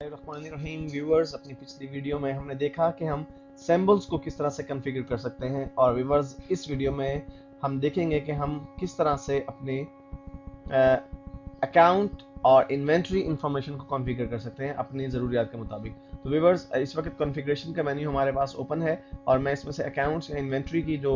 रहीम viewers, अपनी पिछली video में हमने देखा कि हम सिंबल्स को किस तरह से कॉन्फ़िगर कर सकते हैं और व्यूवर्स इस वीडियो में हम देखेंगे कि हम किस तरह से अपने अकाउंट और इन्वेंट्री इंफॉर्मेशन को कॉन्फ़िगर कर सकते हैं अपनी ज़रूरियात के मुताबिक। तो व्यूवर्स इस वक्त कॉन्फ़िगरेशन का मेन्यू हमारे पास ओपन है और मैं इसमें से अकाउंट्स या इन्वेंट्री की जो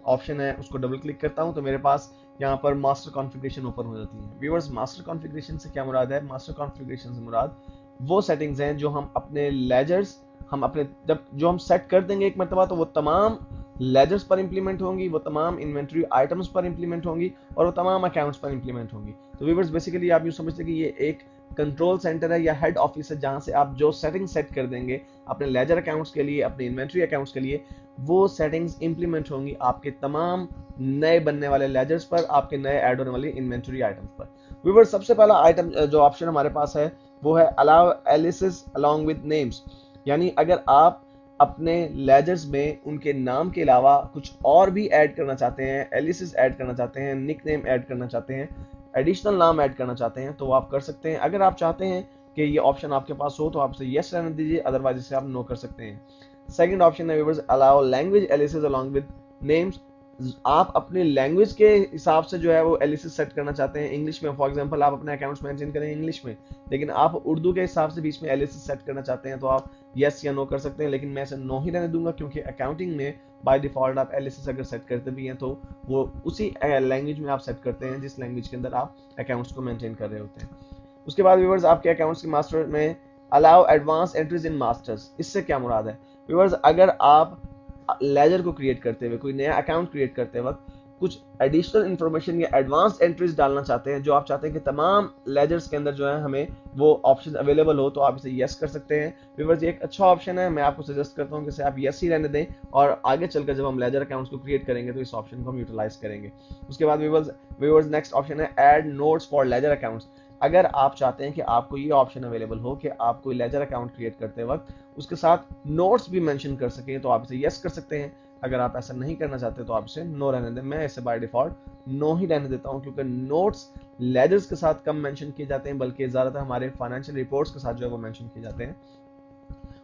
ऑप्शन है उसको डबल क्लिक करता हूं तो मेरे पास यहाँ पर मास्टर कॉन्फ़िगरेशन ओपन हो जाती है। व्यूवर्स मास्टर कॉन्फ़िगरेशन से क्या मुराद है? मास्टर कॉन्फ़िगरेशन से मुराद वो सेटिंग्स हैं जो हम अपने लेजर्स हम अपने जब जो हम सेट कर देंगे एक मरतबा तो वो तमाम लेजर्स पर इंप्लीमेंट होंगी, वो तमाम इन्वेंट्री आइटम्स पर इंप्लीमेंट होंगी और वो तमाम अकाउंट्स पर इंप्लीमेंट होंगी। तो व्यूअर्स बेसिकली आप यूँ समझते कि ये एक कंट्रोल सेंटर है या हेड ऑफिस है जहां से आप जो सेटिंग सेट कर देंगे अपने लेजर अकाउंट्स के लिए, अपने इन्वेंट्री अकाउंट्स के लिए, वो सेटिंग्स इंप्लीमेंट होंगी आपके तमाम नए बनने वाले लेजर्स पर, आपके नए ऐड होने वाले इन्वेंट्री आइटम्स पर। व्यूअर्स सबसे पहला आइटम जो ऑप्शन हमारे पास है वो है अलाउ एलिसिस अलोंग विद नेम्स, यानी अगर आप अपने लेजर्स में उनके नाम के अलावा कुछ और भी ऐड करना चाहते हैं, एलिसिस ऐड करना चाहते हैं, निक नेम ऐड करना चाहते हैं, एडिशनल नाम ऐड करना चाहते हैं तो वो आप कर सकते हैं। अगर आप चाहते हैं कि ये ऑप्शन आपके पास हो तो आप इसे यस रहने दीजिए, अदरवाइज इसे आप नो कर सकते हैं। सेकंड ऑप्शन है viewers allow language aliases along with names. आप अपने लैंग्वेज के हिसाब से जो है वो एलिसिस सेट करना चाहते हैं इंग्लिश में, फॉर एग्जांपल आप अपने अकाउंट्स मेंशन करें इंग्लिश में लेकिन आप उर्दू के हिसाब से बीच में एलिसिस सेट करना चाहते हैं तो आप यस या नो कर सकते हैं, लेकिन मैं इसे नो ही रहने दूंगा क्योंकि अकाउंटिंग में बाय डिफॉल्ट आप एलिसिस अगर सेट करते भी हैं तो वो उसी लैंग्वेज में आप सेट करते हैं जिस लैंग्वेज के अंदर आप अकाउंट्स को मेंटेन कर रहे होते हैं। उसके बाद व्यूअर्स आपके अकाउंट्स के मास्टर में allow advance entries in masters. इससे क्या मुराद है व्यूअर्स? अगर आप लेजर को क्रिएट करते हुए, कोई नया अकाउंट क्रिएट करते वक्त कुछ एडिशनल इंफॉर्मेशन या एडवांस एंट्रीज डालना चाहते हैं जो आप चाहते हैं कि तमाम लेजर्स के अंदर जो है हमें वो ऑप्शन अवेलेबल हो, तो आप इसे यस कर सकते हैं। व्यूअर्स ये एक अच्छा ऑप्शन है, मैं आपको सजेस्ट करता हूं कि इसे आप यस ही रहने दें और आगे चलकर जब हम लेजर अकाउंट्स को क्रिएट करेंगे तो इस ऑप्शन को हम यूटिलाइज करेंगे। उसके बाद व्यूअर्स नेक्स्ट ऑप्शन है add notes for ledger accounts. अगर आप चाहते हैं कि आपको ये ऑप्शन अवेलेबल हो कि आप कोई लेजर अकाउंट क्रिएट करते वक्त उसके साथ नोट्स भी मेंशन कर सकें तो आप इसे यस कर सकते हैं। अगर आप ऐसा नहीं करना चाहते तो आप इसे नो रहने दें। मैं इसे बाय डिफॉल्ट नो ही रहने देता हूं क्योंकि नोट्स लेजर्स के साथ कम मेंशन किए जाते हैं बल्कि ज्यादातर हमारे फाइनेंशियल रिपोर्ट्स के साथ जो है वो मेंशन किए जाते हैं।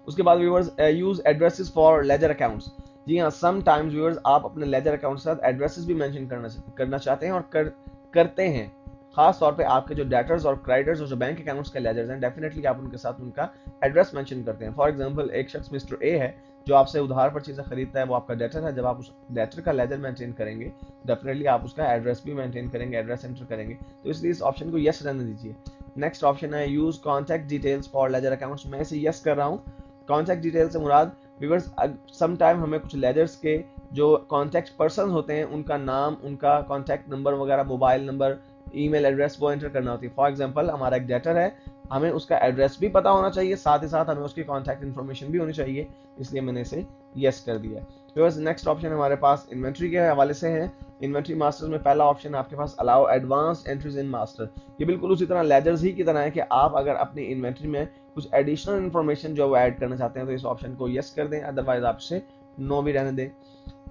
उसके बाद viewers use addresses for ledger accounts. जी हाँ, सम टाइम्स व्यूअर्स आप अपने लेजर अकाउंट के साथ एड्रेसेस भी मेंशन करना चाहते हैं और करते हैं। खास तौर पे आपके जो डेटर्स और क्रेडिटर्स और जो बैंक अकाउंट्स के लेजर्स हैं डेफिनेटली आप उनके साथ उनका एड्रेस मेंशन करते हैं। फॉर एग्जांपल एक शख्स मिस्टर ए है जो आपसे उधार पर चीजें खरीदता है, वो आपका डेटर है। जब आप उस डेटर का लेजर मेंटेन करेंगे डेफिनेटली आप उसका एड्रेस भी मेंटेन करेंगे, एड्रेस एंटर करेंगे, तो इसलिए इस ऑप्शन को यस रहने दीजिए। नेक्स्ट ऑप्शन है use contact details for ledger accounts. मैं इसे यस कर रहा हूँ। कॉन्टैक्ट डिटेल से मुराद व्यूअर्स सम टाइम हमें कुछ लेजर्स के जो कॉन्टैक्ट पर्सन होते हैं उनका नाम, उनका कॉन्टैक्ट नंबर वगैरह, मोबाइल नंबर, ईमेल एड्रेस वो एंटर करना होती है। फॉर एग्जांपल हमारा एक डेटर है, हमें उसका एड्रेस भी पता होना चाहिए, साथ ही साथ हमें उसकी कॉन्टैक्ट इन्फॉर्मेशन भी होनी चाहिए, इसलिए मैंने इसे यस कर दिया। व्यूअर्स नेक्स्ट ऑप्शन हमारे पास इन्वेंट्री के हवाले से है। इन्वेंट्री मास्टर्स में पहला ऑप्शन आपके पास allow advance entries in master. ये बिल्कुल उसी तरह लेजर्स ही की तरह है कि आप अगर अपनी इन्वेंट्री में कुछ एडिशनल इन्फॉर्मेशन जो वो ऐड करना चाहते हैं तो इस ऑप्शन को यस कर दें, अदरवाइज आप इसे नो भी रहने दें।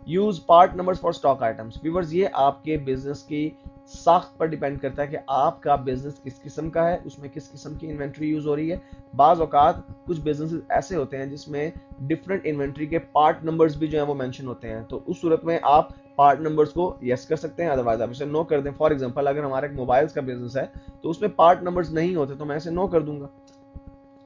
Use part numbers for stock items. Viewers ये आपके बिजनेस की साख्त पर डिपेंड करता है कि आपका बिजनेस किस किस्म का है, उसमें किस किस्म की इन्वेंट्री यूज हो रही है। बाज औकात कुछ बिजनेसेस ऐसे होते हैं जिसमें डिफरेंट इन्वेंट्री के पार्ट नंबर्स भी जो है वो मेंशन होते हैं, तो उस सूरत में आप पार्ट नंबर्स को यस कर सकते हैं, अदरवाइज आप इसे नो कर दें। फॉर एग्जांपल अगर हमारा एक मोबाइल्स का बिजनेस है तो उसमें पार्ट नंबर्स नहीं होते तो मैं इसे नो कर दूंगा।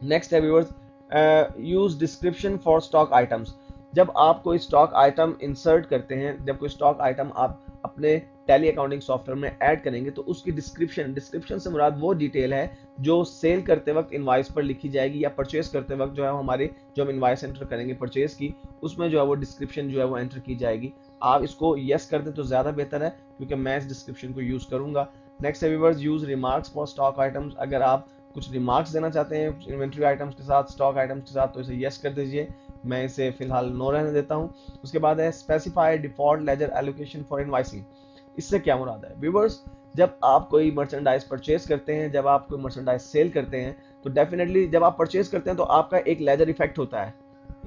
नेक्स्ट है viewers use description for stock items. जब आप कोई स्टॉक आइटम इंसर्ट करते हैं, जब कोई स्टॉक आइटम आप अपने टैली अकाउंटिंग सॉफ्टवेयर में ऐड करेंगे तो उसकी डिस्क्रिप्शन से मुराद वो डिटेल है जो सेल करते वक्त इनवाइस पर लिखी जाएगी या परचेज करते वक्त जो है हमारे जो हम इनवाइस एंटर करेंगे परचेज की, उसमें जो है वो डिस्क्रिप्शन जो है वो एंटर की जाएगी। आप इसको यस कर दें तो ज्यादा बेहतर है क्योंकि मैं इस डिस्क्रिप्शन को यूज करूंगा। नेक्स्ट है viewers use remarks for stock items. अगर आप कुछ रिमार्क्स देना चाहते हैं इन्वेंट्री आइटम्स के साथ, स्टॉक आइटम्स के साथ, तो इसे यस कर दीजिए, मैं इसे फिलहाल नो रहने देता हूं। उसके बाद है specify default ledger allocation for invoicing. इससे क्या मुराद है व्यूअर्स? जब आप कोई मर्चेंडाइज परचेज करते हैं, जब आप कोई मर्चेंडाइज सेल करते हैं तो डेफिनेटली जब आप परचेज करते हैं तो आपका एक लेजर इफेक्ट होता है,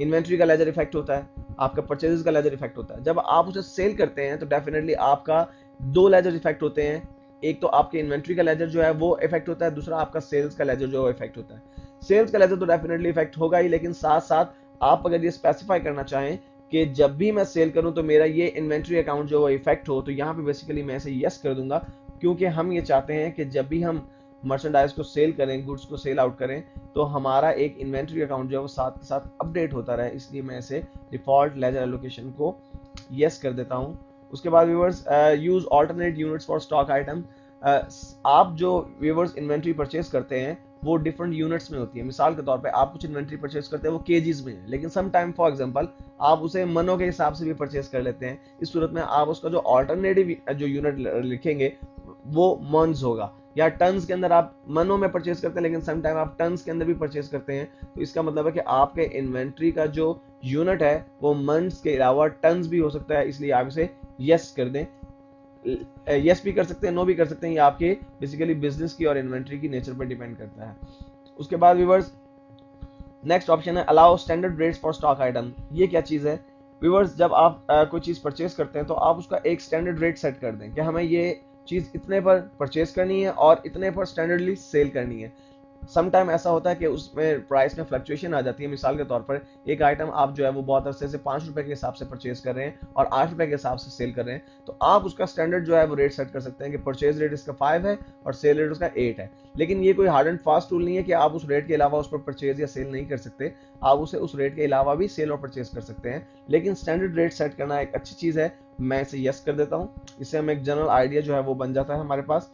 इन्वेंट्री का लेजर इफेक्ट होता है, आपका परचेजेस का लेजर इफेक्ट होता है। जब आप उसे सेल करते हैं तो डेफिनेटली आपका दो लेजर इफेक्ट होते हैं, एक तो आपके इन्वेंट्री का लेजर जो है वो इफेक्ट होता है, दूसरा आपका सेल्स का लेजर जो इफेक्ट होता है। सेल्स का लेजर तो डेफिनेटली इफेक्ट होगा ही, लेकिन साथ साथ आप अगर ये स्पेसिफाई करना चाहें कि जब भी मैं सेल करूं तो मेरा ये इन्वेंट्री अकाउंट जो इफेक्ट हो, तो यहाँ पे बेसिकली मैं इसे यस कर दूंगा, क्योंकि हम ये चाहते हैं कि जब भी हम मर्चेंडाइज को सेल करें, गुड्स को सेल आउट करें, तो हमारा एक इन्वेंट्री अकाउंट जो है वो साथ के साथ अपडेट होता रहे। इसलिए मैं इसे डिफॉल्ट लेजर एलोकेशन को यस कर देता हूं। उसके बाद viewers, use alternate units for stock item. आप जो व्यूअर्स इन्वेंट्री परचेज करते हैं वो डिफरेंट यूनिट्स में होती है। मिसाल के तौर पे आप कुछ इन्वेंट्री परचेज करते हैं वो केजीज में है, लेकिन सम टाइम फॉर एग्जांपल आप उसे मनों के हिसाब से भी परचेज कर लेते हैं। इस सूरत में आप उसका जो ऑल्टरनेटिव जो यूनिट लिखेंगे वो मंस होगा, या टन्स के अंदर आप मनों में परचेज करते हैं लेकिन सम टाइम आप टन्स के अंदर भी परचेज करते हैं। तो इसका मतलब है कि आपके इन्वेंट्री का जो यूनिट है वो मंस के अलावा टन्स भी हो सकता है, इसलिए आप इसे यस कर दें। यस भी कर सकते हैं, नो भी कर सकते हैं, ये आपके बेसिकली बिजनेस की और इन्वेंट्री की नेचर पर डिपेंड करता है। उसके बाद व्यूअर्स, नेक्स्ट ऑप्शन है allow standard rates for stock item. ये क्या चीज है व्यूअर्स, जब आप कोई चीज परचेज करते हैं तो आप उसका एक स्टैंडर्ड रेट सेट कर दें कि हमें ये चीज इतने पर परचेज करनी है और इतने पर स्टैंडर्डली सेल करनी है। सम टाइम ऐसा होता है कि उसमें प्राइस में फ्लक्चुएशन आ जाती है। मिसाल के तौर पर एक आइटम आप जो है वो बहुत अरसे से 5 रुपए के हिसाब से परचेज कर रहे हैं और 8 रुपए के हिसाब से सेल कर रहे हैं, तो आप उसका स्टैंडर्ड जो है वो रेट सेट कर सकते हैं कि परचेज रेट इसका 5 है और सेल रेट उसका 8 है। लेकिन ये कोई हार्ड एंड फास्ट रूल नहीं है कि आप उस रेट के अलावा उस पर परचेज या सेल नहीं कर सकते। आप उसे उस रेट के अलावा भी सेल और परचेज कर सकते हैं, लेकिन स्टैंडर्ड रेट सेट करना एक अच्छी चीज है। मैं इसे यस कर देता हूँ। इससे हमें एक जनरल आइडिया जो है वो बन जाता है हमारे पास।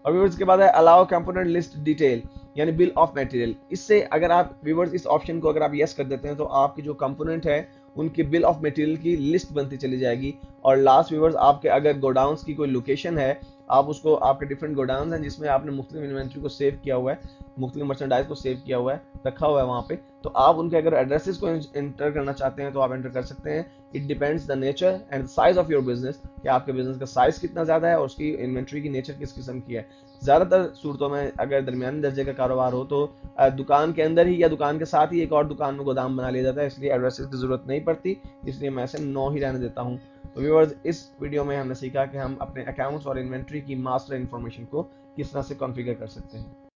और व्यूअर्स के बाद है अलाउ कंपोनेंट लिस्ट डिटेल, यानी बिल ऑफ मटेरियल। इससे अगर आप व्यूअर्स इस ऑप्शन को अगर आप यस कर देते हैं तो आपकी जो कंपोनेंट है उनकी बिल ऑफ मटेरियल की लिस्ट बनती चली जाएगी। और लास्ट व्यूअर्स, आपके अगर गोडाउन्स की कोई लोकेशन है, आप उसको, आपके डिफरेंट गोडाउन्स हैं जिसमें आपने मुख्तलिफ इन्वेंट्री को सेव किया हुआ है, मुख्तलिफ मर्चेंडाइज को सेव किया हुआ है, रखा हुआ है वहाँ पे, तो आप उनके अगर एड्रेसेस को एंटर करना चाहते हैं तो आप एंटर कर सकते हैं। It depends the nature and size of your business, कि आपके बिजनेस का साइज कितना ज्यादा है और उसकी इन्वेंट्री की नेचर किस किस्म की है। ज्यादातर सूरतों में अगर दरमियानी दर्जे का कारोबार हो तो दुकान के अंदर ही या दुकान के साथ ही एक और दुकान में गोदाम बना लिया जाता है, इसलिए एड्रेसेस की जरूरत नहीं पड़ती, इसलिए मैं इसे नो ही रहने देता हूँ। तो व्यूअर्स, इस वीडियो में हमने सीखा कि हम अपने अकाउंट्स और इन्वेंट्री की मास्टर इन्फॉर्मेशन को किस तरह से कॉन्फ़िगर कर सकते हैं।